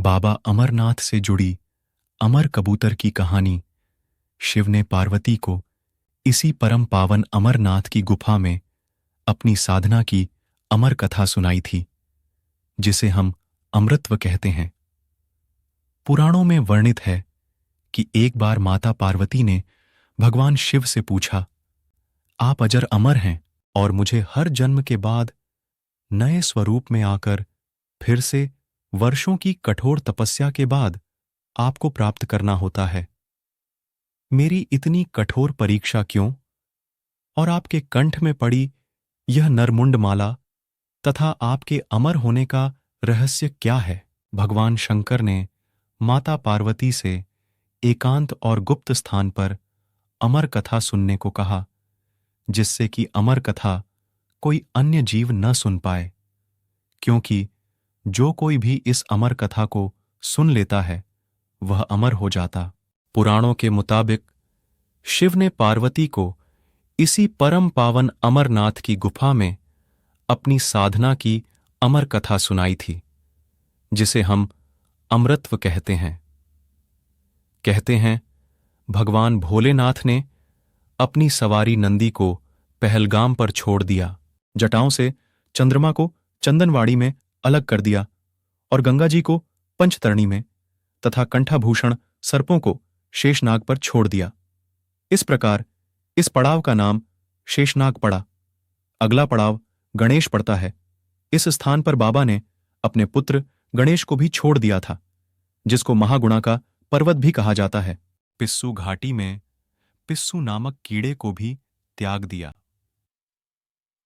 बाबा अमरनाथ से जुड़ी अमर कबूतर की कहानी। शिव ने पार्वती को इसी परम पावन अमरनाथ की गुफा में अपनी साधना की अमर कथा सुनाई थी, जिसे हम अमृतत्व कहते हैं। पुराणों में वर्णित है कि एक बार माता पार्वती ने भगवान शिव से पूछा, आप अजर अमर हैं और मुझे हर जन्म के बाद नए स्वरूप में आकर फिर से वर्षों की कठोर तपस्या के बाद आपको प्राप्त करना होता है। मेरी इतनी कठोर परीक्षा क्यों? और आपके कंठ में पड़ी यह नरमुंड माला तथा आपके अमर होने का रहस्य क्या है? भगवान शंकर ने माता पार्वती से एकांत और गुप्त स्थान पर अमर कथा सुनने को कहा, जिससे कि अमर कथा कोई अन्य जीव न सुन पाए, क्योंकि जो कोई भी इस अमर कथा को सुन लेता है वह अमर हो जाता। पुराणों के मुताबिक शिव ने पार्वती को इसी परम पावन अमरनाथ की गुफा में अपनी साधना की अमर कथा सुनाई थी, जिसे हम अमृतत्व कहते हैं। कहते हैं भगवान भोलेनाथ ने अपनी सवारी नंदी को पहलगाम पर छोड़ दिया, जटाओं से चंद्रमा को चंदनवाड़ी में अलग कर दिया और गंगा जी को पंचतरणी में तथा कंठाभूषण सर्पों को शेषनाग पर छोड़ दिया। इस प्रकार इस पड़ाव का नाम शेषनाग पड़ा। अगला पड़ाव गणेश पड़ता है। इस स्थान पर बाबा ने अपने पुत्र गणेश को भी छोड़ दिया था, जिसको महागुणा का पर्वत भी कहा जाता है। पिस्सू घाटी में पिस्सू नामक कीड़े को भी त्याग दिया।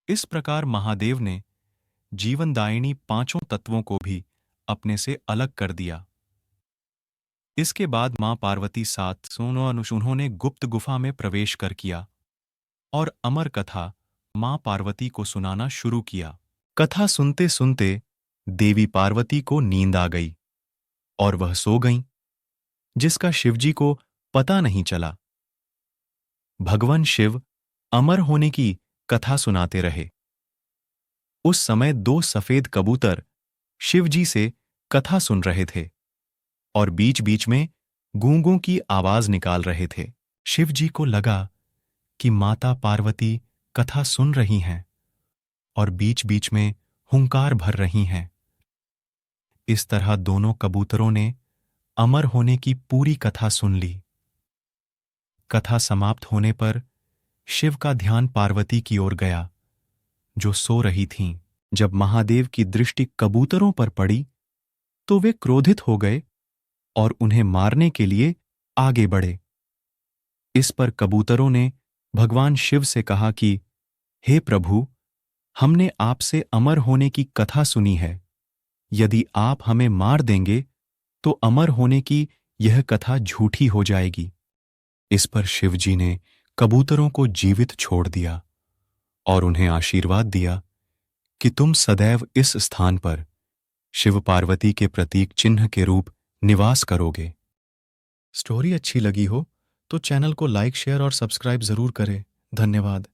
इस प्रकार महादेव ने जीवनदायिनी पांचों तत्वों को भी अपने से अलग कर दिया। इसके बाद मां पार्वती सात उन्होंने गुप्त गुफा में प्रवेश कर किया और अमर कथा मां पार्वती को सुनाना शुरू किया। कथा सुनते सुनते देवी पार्वती को नींद आ गई और वह सो गईं, जिसका शिवजी को पता नहीं चला। भगवान शिव अमर होने की कथा सुनाते रहे। उस समय दो सफेद कबूतर शिवजी से कथा सुन रहे थे और बीच बीच में गूंगों की आवाज निकाल रहे थे। शिवजी को लगा कि माता पार्वती कथा सुन रही हैं और बीच बीच में हुंकार भर रही हैं। इस तरह दोनों कबूतरों ने अमर होने की पूरी कथा सुन ली। कथा समाप्त होने पर शिव का ध्यान पार्वती की ओर गया, जो सो रही थीं। जब महादेव की दृष्टि कबूतरों पर पड़ी तो वे क्रोधित हो गए और उन्हें मारने के लिए आगे बढ़े। इस पर कबूतरों ने भगवान शिव से कहा कि हे प्रभु, हमने आपसे अमर होने की कथा सुनी है। यदि आप हमें मार देंगे तो अमर होने की यह कथा झूठी हो जाएगी। इस पर शिवजी ने कबूतरों को जीवित छोड़ दिया और उन्हें आशीर्वाद दिया कि तुम सदैव इस स्थान पर शिव पार्वती के प्रतीक चिन्ह के रूप निवास करोगे। स्टोरी अच्छी लगी हो तो चैनल को लाइक, शेयर और सब्सक्राइब जरूर करें। धन्यवाद।